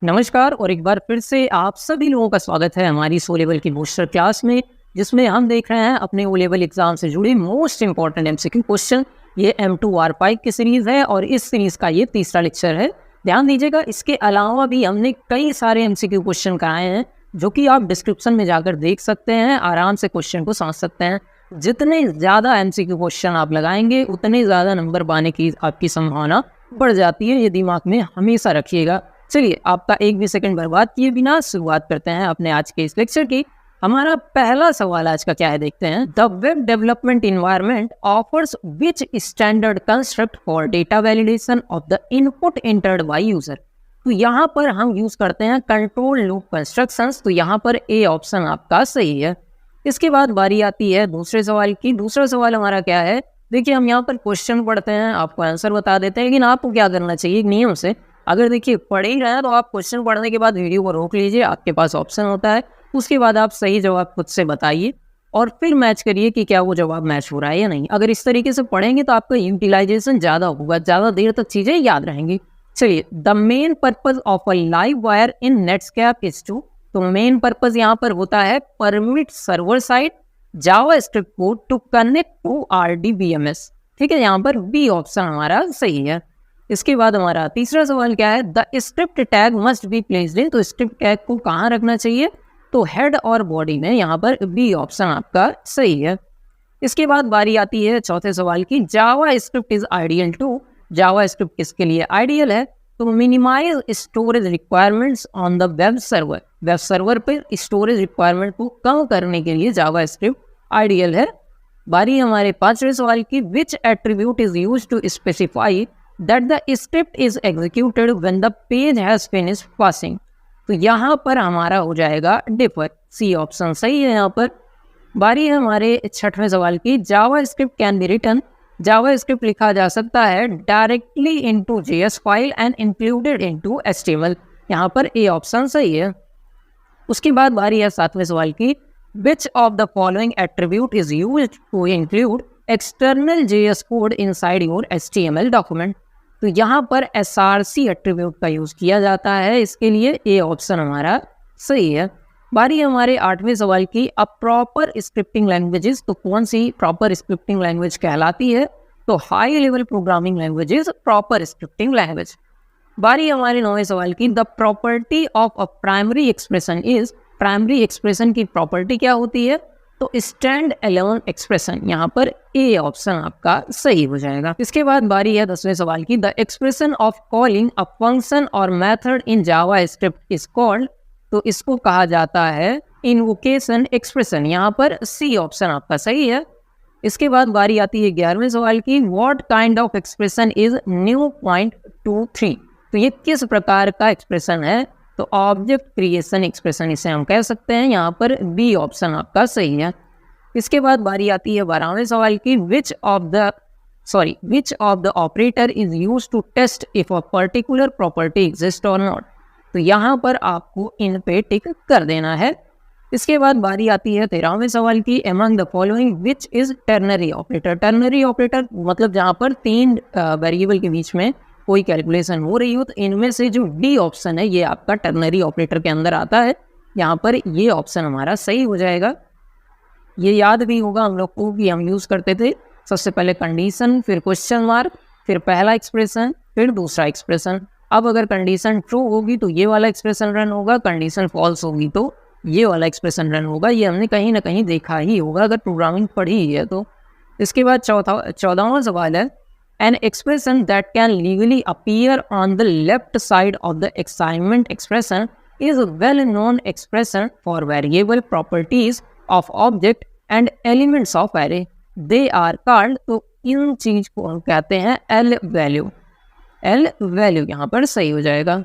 नमस्कार और एक बार फिर से आप सभी लोगों का स्वागत है हमारी सो लेवल की बूस्टर क्लास में, जिसमें हम देख रहे हैं अपने ओ लेवल एग्जाम से जुड़े मोस्ट इंपॉर्टेंट एमसीक्यू क्वेश्चन। ये M2R5 की सीरीज है और इस सीरीज का ये तीसरा लेक्चर है। ध्यान दीजिएगा, इसके अलावा भी हमने कई सारे एमसीक्यू क्वेश्चन कराए हैं जो कि आप डिस्क्रिप्शन में जाकर देख सकते हैं, आराम से क्वेश्चन को समझ सकते हैं। जितने ज़्यादा एमसीक्यू क्वेश्चन आप लगाएंगे उतने ज़्यादा नंबर पाने की आपकी संभावना बढ़ जाती है, ये दिमाग में हमेशा रखिएगा। चलिए, आपका एक भी सेकंड बर्बाद किए बिना शुरुआत करते हैं अपने आज के इस लेक्चर की। हमारा पहला सवाल आज का क्या है, देखते हैं। The web development environment offers which standard construct for data validation of the input entered by user. तो यहाँ पर हम यूज करते हैं कंट्रोल लूप कंस्ट्रक्शंस। तो यहाँ पर ए ऑप्शन आपका सही है। इसके बाद बारी आती है दूसरे सवाल की। दूसरा सवाल हमारा क्या है, देखिए हम यहाँ पर क्वेश्चन पढ़ते हैं, आपको आंसर बता देते हैं, लेकिन आपको क्या करना चाहिए नियम से। अगर देखिए पढ़ ही रहे हैं तो आप क्वेश्चन पढ़ने के बाद वीडियो को रोक लीजिए, आपके पास ऑप्शन होता है, उसके बाद आप सही जवाब खुद से बताइए और फिर मैच करिए कि क्या वो जवाब मैच हो रहा है या नहीं। अगर इस तरीके से पढ़ेंगे तो आपका यूटिलाइजेशन ज़्यादा होगा, ज़्यादा देर तक चीज़ें याद रहेंगी। चलिए, the main purpose of a LiveWire in Netscape is to. तो मेन पर्पज यहाँ पर होता है permit server side JavaScript code to connect to RDBMS। ठीक है, यहाँ पर बी ऑप्शन हमारा सही है। इसके बाद हमारा तीसरा सवाल क्या है, the script tag must be placed in. तो स्क्रिप्ट टैग को कहाँ रखना चाहिए, तो हेड और बॉडी में। यहाँ पर बी ऑप्शन आपका सही है। इसके बाद बारी आती है चौथे सवाल की, JavaScript is ideal to. JavaScript किसके लिए आइडियल है, तो minimise storage requirements on the web server. Web server पर स्टोरेज रिक्वायरमेंट को कम करने के लिए जावा स्क्रिप्ट आइडियल है। बारी हमारे पांचवें सवाल की, which attribute is use to specify that the script is executed when the page has finished passing। तो यहाँ पर हमारा हो जाएगा डिफर, सी ऑप्शन सही है। यहाँ पर बारी है हमारे छठवें सवाल की, JavaScript can be written. JavaScript लिखा जा सकता है directly into JS file and included into HTML। यहाँ पर ए ऑप्शन सही है। उसके बाद बारी है सातवें सवाल की, which of the following attribute is used to include external JS code inside your HTML document. तो यहाँ पर SRC एट्रीब्यूट का यूज किया जाता है, इसके लिए ए ऑप्शन हमारा सही है। बारी हमारे आठवें सवाल की, अ प्रॉपर स्क्रिप्टिंग लैंग्वेजेस। तो कौन सी प्रॉपर स्क्रिप्टिंग लैंग्वेज कहलाती है, तो high level programming languages proper scripting language. बारी हमारे नौवें सवाल की, the property of a primary expression is. Primary expression की प्रॉपर्टी क्या होती है, तो स्टैंड अलोन एक्सप्रेशन। यहाँ पर ए ऑप्शन आपका सही हो जाएगा। इसके बाद बारी है दसवें सवाल की, the expression of calling a function और method in JavaScript is called. तो इसको कहा जाता है इन्वोकेशन एक्सप्रेशन। यहाँ पर सी ऑप्शन आपका सही है। इसके बाद बारी आती है 11वें सवाल की, what kind of expression is new point 23। तो ये किस प्रकार का एक्सप्रेशन है, तो ऑब्जेक्ट क्रिएशन एक्सप्रेशन इसे हम कह सकते हैं। यहाँ पर बी ऑप्शन आपका सही है। इसके बाद बारी आती है 12वें सवाल की, which of the operator is use to test if a particular property exist और नॉट। तो यहाँ पर आपको इन पे टिक कर देना है। इसके बाद बारी आती है 13वें सवाल की, among the following which is ternary operator. Ternary operator मतलब जहाँ पर तीन वेरिएबल के बीच में कोई कैलकुलेशन हो रही हो, तो इनमें से जो डी ऑप्शन है ये आपका टर्नरी ऑपरेटर के अंदर आता है। यहाँ पर ये ऑप्शन हमारा सही हो जाएगा। ये याद भी होगा हम लोग को कि हम यूज़ करते थे सबसे पहले कंडीशन, फिर क्वेश्चन मार्क, फिर पहला एक्सप्रेशन, फिर दूसरा एक्सप्रेशन। अब अगर कंडीशन ट्रू होगी तो ये वाला एक्सप्रेशन रन होगा, कंडीशन फॉल्स होगी तो ये वाला एक्सप्रेशन रन होगा। ये हमने कहीं ना कहीं देखा ही होगा अगर प्रोग्रामिंग पढ़ी ही है तो। इसके बाद 14वां सवाल है, an expression that can legally appear on the left side of the assignment expression is a well-known expression for variable properties of object and elements of array. They are called, तो इन चीज को हम कहते हैं L वैल्यू। L वैल्यू यहाँ पर सही हो जाएगा।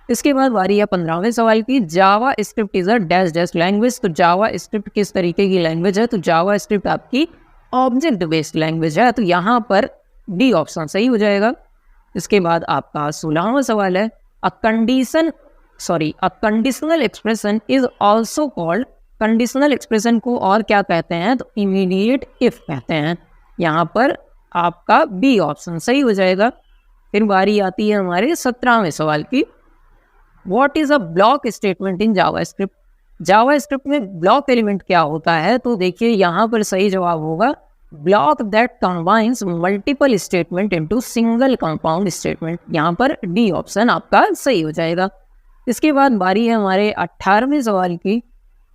इसके बाद बारी है 15वें सवाल की, JavaScript is a dash dash language. तो जावा स्क्रिप्ट किस तरीके की लैंग्वेज है, तो जावा स्क्रिप्ट आपकी ऑब्जेक्ट बेस्ड लैंग्वेज है। तो यहाँ पर डी ऑप्शन सही हो जाएगा। इसके बाद आपका 16वां सवाल है, a conditional expression is also called. Conditional expression को और क्या कहते हैं, तो इमीडिएट इफ कहते हैं। यहाँ पर आपका बी ऑप्शन सही हो जाएगा। फिर बारी आती है हमारे 17वें सवाल की, what is a block statement in JavaScript? JavaScript में ब्लॉक एलिमेंट क्या होता है? तो देखिए यहाँ पर सही जवाब होगा block that combines multiple statement into single compound statement. यहाँ पर डी ऑप्शन आपका सही हो जाएगा। इसके बाद बारी है हमारे 18वें सवाल की।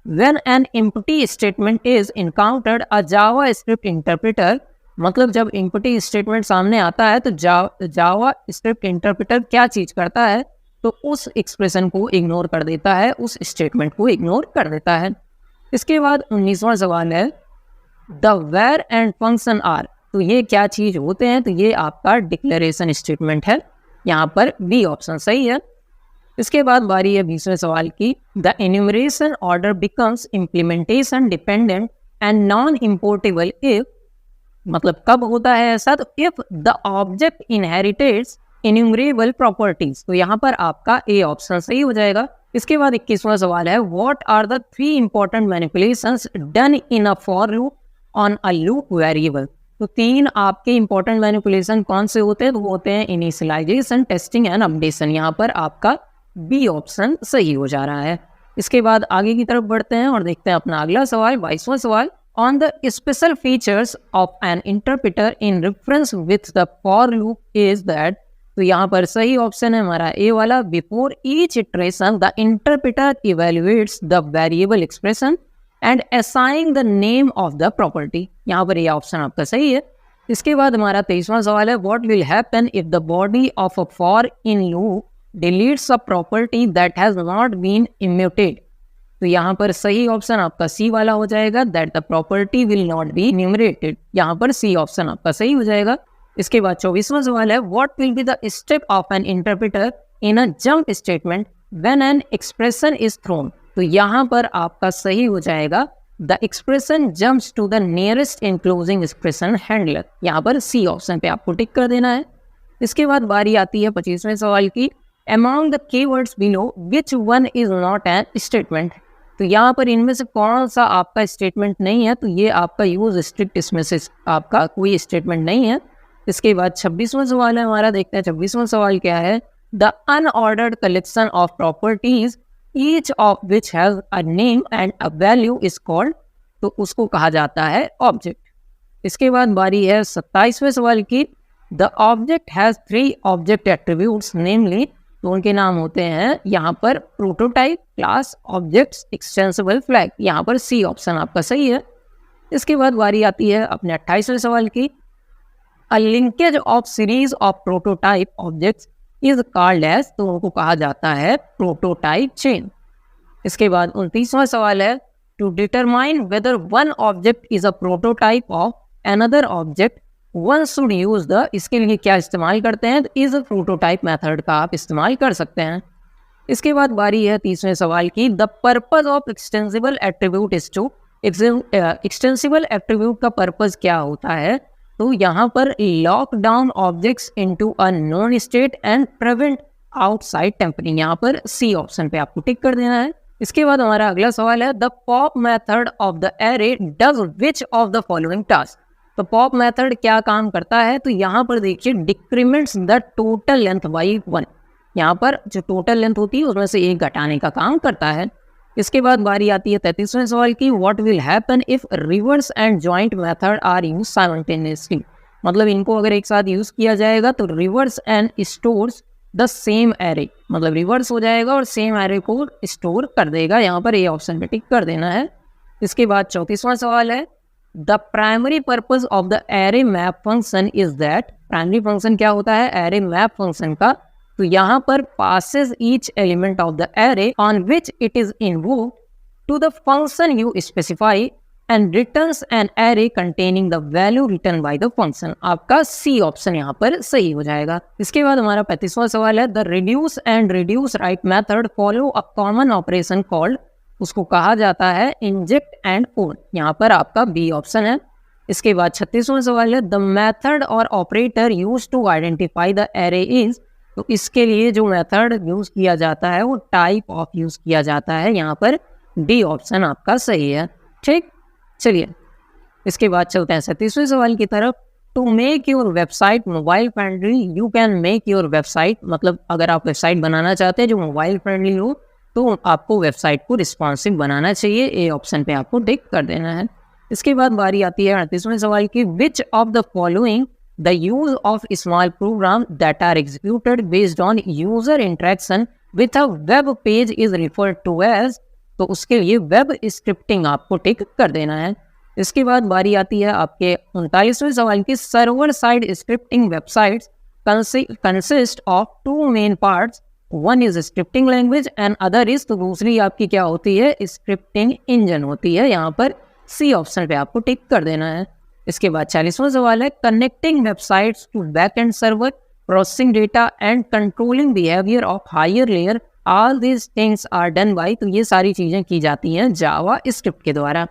When an empty statement is encountered, a JavaScript interpreter, मतलब जब empty statement सामने आता है तो JavaScript interpreter क्या चीज करता है? तो उस एक्सप्रेशन को इग्नोर कर देता है, उस स्टेटमेंट को इग्नोर कर देता है। इसके बाद 19वां सवाल है the where and function are, तो ये क्या चीज होते हैं? तो ये आपका डिक्लेरेशन स्टेटमेंट है। यहाँ पर बी ऑप्शन सही है। इसके बाद बारी है 20वें सवाल की। The enumeration order becomes implementation dependent and non importable if, मतलब कब होता है ऐसा? तो if the object inherits enumerable properties, तो यहाँ पर आपका ए ऑप्शन सही हो जाएगा। इसके बाद 21वां सवाल है what are the 3 important manipulations done in a for loop on a loop variable? तो 3 आपके इंपॉर्टेंट मैनिपुलेशन कौन से होते हैं? तो वो होते हैं इनिशियलाइजेशन, टेस्टिंग एंड अपडेशन। यहाँ पर आपका बी ऑप्शन सही हो जा रहा है। इसके बाद आगे की तरफ बढ़ते हैं और देखते हैं अपना अगला सवाल, 22वां सवाल। On the special features of N interpreter in reference with the for loop is that, तो यहाँ पर सही ऑप्शन है हमारा ए वाला। Before each iteration the interpreter evaluates the variable expression and assign the name of the property. यहाँ पर ये ऑप्शन आपका सही है। इसके बाद हमारा 23वां सवाल है what will happen if the body of a for in loop deletes a property that has not been immuted, तो यहाँ पर सही ऑप्शन आपका सी वाला हो जाएगा that the property will not be enumerated। यहाँ पर सी ऑप्शन आपका सही हो जाएगा। इसके बाद 24वां सवाल है what will be the step of an interpreter in a jump statement when an expression is thrown, तो यहाँ पर आपका सही हो जाएगा the expression jumps to the nearest enclosing expression handler। यहाँ पर सी ऑप्शन पे आपको टिक कर देना है। इसके बाद बारी आती है 25वें सवाल की। Among the keywords below, which one is not an statement? तो यहाँ पर इनमें से कौन सा आपका स्टेटमेंट नहीं है? तो ये आपका यूज स्ट्रिक्ट, इसमें से आपका कोई स्टेटमेंट नहीं है। इसके बाद 26वां सवाल है हमारा, देखते हैं 26वां सवाल क्या है। The unordered collection of properties each of which has a name and a value is called, तो उसको कहा जाता है ऑब्जेक्ट। इसके बाद बारी है 27वें सवाल की। The object has 3 object attributes namely, तो उनके नाम होते हैं यहाँ पर prototype, class, objects, extensible flag. यहाँ पर सी ऑप्शन आपका सही है। इसके बाद बारी आती है अपने 28वें सवाल की। A linkage of series of prototype objects is called as, तो उनको कहा जाता है प्रोटोटाइप चेन। इसके बाद 29वां सवाल है to determine whether one object is a prototype of another object one should use the, इसके लिए क्या इस्तेमाल करते हैं? तो इज प्रोटोटाइप मेथड का आप इस्तेमाल कर सकते हैं। इसके बाद बारी है 30वें सवाल की। The purpose of extensible attribute is to, extensible attribute का पर्पज क्या होता है? तो यहाँ पर lock down objects into a known state and prevent outside tampering. यहाँ पर सी ऑप्शन पे आपको टिक कर देना है। इसके बाद हमारा अगला सवाल है the pop method of the array does which of the following task, तो पॉप मेथड क्या काम करता है? तो यहाँ पर देखिए डिक्रीमेंट्स द टोटल लेंथ बाई 1, यहाँ पर जो टोटल लेंथ होती है उसमें से एक घटाने का काम करता है। इसके बाद बारी आती है 33वें सवाल की। What will happen if reverse and joint method are use simultaneously, मतलब इनको अगर एक साथ यूज किया जाएगा तो reverse and stores the same array, मतलब रिवर्स हो जाएगा और सेम एरे को स्टोर कर देगा। यहाँ पर ए ऑप्शन पे टिक कर देना है। इसके बाद 34वां सवाल है the primary purpose of the array map function is that, primary function क्या होता है एरे मैप फंक्शन का? तो यहाँ पर passes each element of the array on which it is invoked to the function you specify and returns an array containing the value return by the function. आपका C option यहाँ पर सही हो जाएगा। इसके बाद हमारा 35वां सवाल है the reduce and reduce right method follow a common operation called, उसको कहा जाता है इंजेक्ट एंड पुट। यहाँ पर आपका बी ऑप्शन है। इसके बाद 36वां सवाल है द मेथड और operator use to identify the array is, तो इसके लिए जो मेथड यूज किया जाता है वो टाइप ऑफ यूज किया जाता है। यहाँ पर डी ऑप्शन आपका सही है। ठीक, चलिए इसके बाद चलते हैं 37वें सवाल की तरफ। To make your website mobile friendly you can make your website, मतलब अगर आप वेबसाइट बनाना चाहते हैं जो मोबाइल फ्रेंडली हो तो आपको वेबसाइट को रिस्पॉन्सिव बनाना चाहिए। ए ऑप्शन पे आपको टिक कर देना है। इसके बाद बारी आती है 38वें सवाल की, which of the following the use of small program that are executed based on user interaction with a web page is referred to as, तो उसके लिए वेब स्क्रिप्टिंग आपको टिक कर देना है। इसके बाद बारी आती है आपके 39वें सवाल की, server side scripting websites consist of two main parts, one is scripting language and other is, तो दूसरी आपकी क्या होती है, स्क्रिप्टिंग इंजन होती है। यहाँ पर सी ऑप्शन पे आपको टिक कर देना है। इसके बाद 40वां सवाल है, connecting websites to back end server, processing data and controlling behaviour of higher layer, all these things are done by, तो ये सारी चीज़ें की जाती हैं जावा स्क्रिप्ट के द्वारा।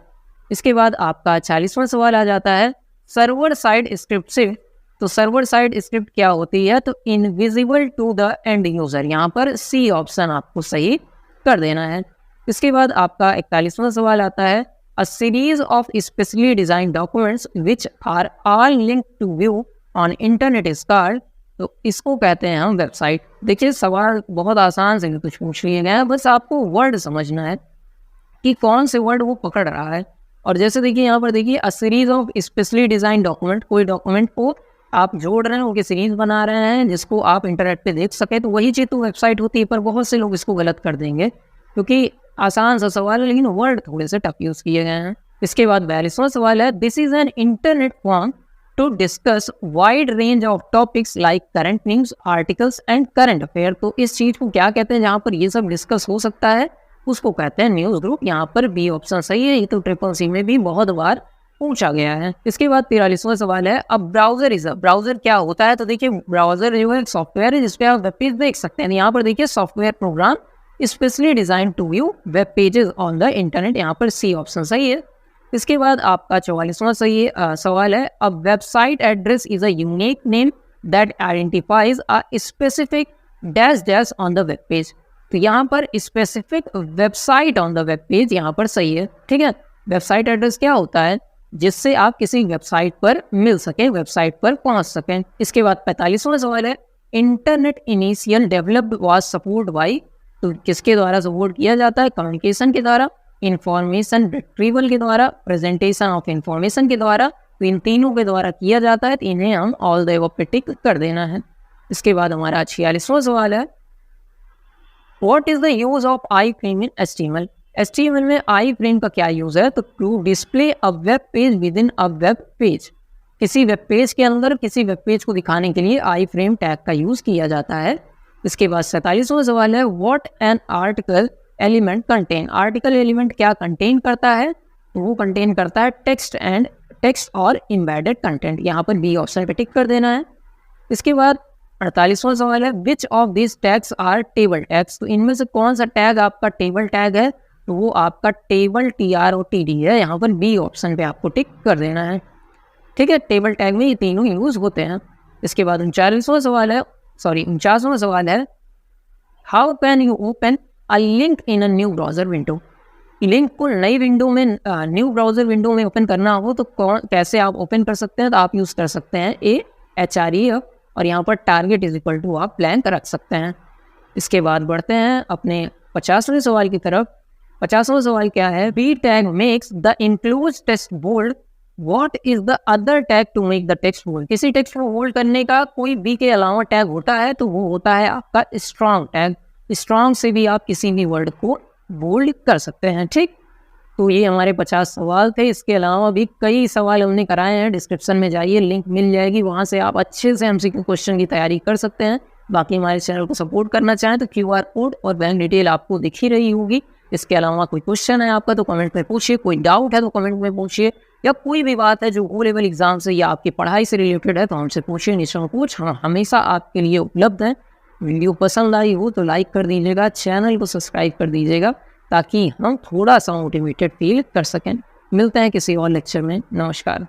इसके बाद आपका 40वां सवाल आ जाता है, सर्वर साइड स्क्रिप्ट से, तो सर्वर साइड स्क्रिप्ट क्या होती है, तो invisible to the end user, यहाँ पर सी ऑप्शन आपको सही कर देना है। इसके बाद आपका 41वां सवाल आता है, a series of specially design documents which are all link to view on internet is called, तो इसको कहते हैं हम वेबसाइट। देखिए सवाल बहुत आसान से कुछ पूछ लिए गए हैं, बस आपको वर्ड समझना है कि कौन से वर्ड वो पकड़ रहा है। और जैसे देखिए यहाँ पर देखिए, अ series of specially design document, कोई डॉक्यूमेंट को आप जोड़ रहे हैं, उनकी सीरीज बना रहे हैं जिसको आप इंटरनेट पे देख सके, तो वही चीज़ तो वेबसाइट होती है। पर बहुत से लोग इसको गलत कर देंगे क्योंकि आसान सा सवाल है लेकिन वर्ड थोड़े से टफ यूज़ किए गए हैं। इसके बाद 42वां सवाल है, this is an internet form to discuss wide range of topics like current news, articles and current affair, तो इस चीज़ को क्या कहते हैं जहाँ पर ये सब डिस्कस हो सकता है, उसको कहते हैं न्यूज़ ग्रुप। यहाँ पर बी ऑप्शन सही है, ये तो ट्रिपल सी में भी बहुत बार पूछा गया है। इसके बाद 43वां सवाल है, अब ब्राउजर इज अ, ब्राउजर क्या होता है, तो देखिए ब्राउजर जो है सॉफ्टवेयर है जिसपे आप वेब पेज देख सकते हैं। यहाँ पर देखिए software program specially design to view web pages on the internet, यहाँ पर सी ऑप्शन सही है। इसके बाद आपका 44वां सही सवाल है, a website address is a unique name that identifies a specific dash dash on the web page, तो यहाँ पर specific website on the web page यहाँ पर सही है। ठीक है, वेबसाइट एड्रेस क्या होता है, जिससे आप किसी वेबसाइट पर मिल सकें, वेबसाइट पर पहुंच सकें। इसके बाद 45वां सवाल है, internet initial developed was support bye, तो किसके द्वारा सपोर्ट किया जाता है, कम्युनिकेशन के द्वारा, इंफॉर्मेशन रिट्रीवल के द्वारा, प्रेजेंटेशन ऑफ इंफॉर्मेशन के द्वारा, तो इन तीनों के द्वारा किया जाता है, तो इन्हें हम ऑल द एबव पे टिक कर देना है। इसके बाद हमारा 46वां सवाल है, what is the use of I frame in HTML, HTML में आई फ्रेम का क्या यूज है, तो to display a web page with in a web page, किसी वेब पेज के अंदर किसी वेब पेज को दिखाने के लिए आई फ्रेम टैग का यूज किया जाता है। इसके बाद 47वां सवाल है, what an article element contain, article element क्या कंटेन करता है, तो वो कंटेन करता है टेक्स्ट और एम्बेडेड कंटेंट, यहाँ पर बी ऑप्शन पे टिक कर देना है। इसके बाद 48वां सवाल है, which of this tags are table tags, तो इनमें से कौन सा टैग आपका टेबल टैग है, तो वो आपका टेबल TROTD है, यहाँ पर बी ऑप्शन पे आपको टिक कर देना है। ठीक है, टेबल टैग में ये तीनों यूज होते हैं। इसके बाद 49वां सवाल है, how can you open a link in a new browser window, link को नई विंडो में न्यू ब्राउजर विंडो में ओपन करना हो तो कैसे आप ओपन कर सकते हैं, तो आप यूज़ कर सकते हैं HREF और यहाँ पर टारगेट इज इक्वल टू आप ब्लैंक रख सकते हैं। इसके बाद बढ़ते हैं अपने 50वें सवाल की तरफ। 50वां सवाल क्या है, B tag makes the include text bold, what is the other tag to make the text bold, किसी टेक्स्ट को बोल्ड करने का कोई बी के अलावा टैग होता है तो वो होता है आपका स्ट्रॉन्ग टैग, स्ट्रॉन्ग से भी आप किसी भी वर्ड को बोल्ड कर सकते हैं। ठीक, तो ये हमारे 50 सवाल थे। इसके अलावा भी कई सवाल हमने कराए हैं, डिस्क्रिप्शन में जाइए, लिंक मिल जाएगी, वहाँ से आप अच्छे से MCQ क्वेश्चन की तैयारी कर सकते हैं। बाकी हमारे चैनल को सपोर्ट करना चाहें तो QR कोड और बैंक डिटेल आपको दिख ही रही होगी। इसके अलावा कोई क्वेश्चन है आपका तो कमेंट में पूछिए, कोई डाउट है तो कमेंट में पूछिए, या कोई भी बात है जो O लेवल एग्जाम से या आपकी पढ़ाई से रिलेटेड है तो हमसे पूछिए, निसंकोच हम हमेशा आपके लिए उपलब्ध हैं। वीडियो पसंद आई हो तो लाइक कर दीजिएगा, चैनल को सब्सक्राइब कर दीजिएगा ताकि हम थोड़ा सा मोटिवेटेड फील कर सकें। मिलते हैं किसी और लेक्चर में। नमस्कार।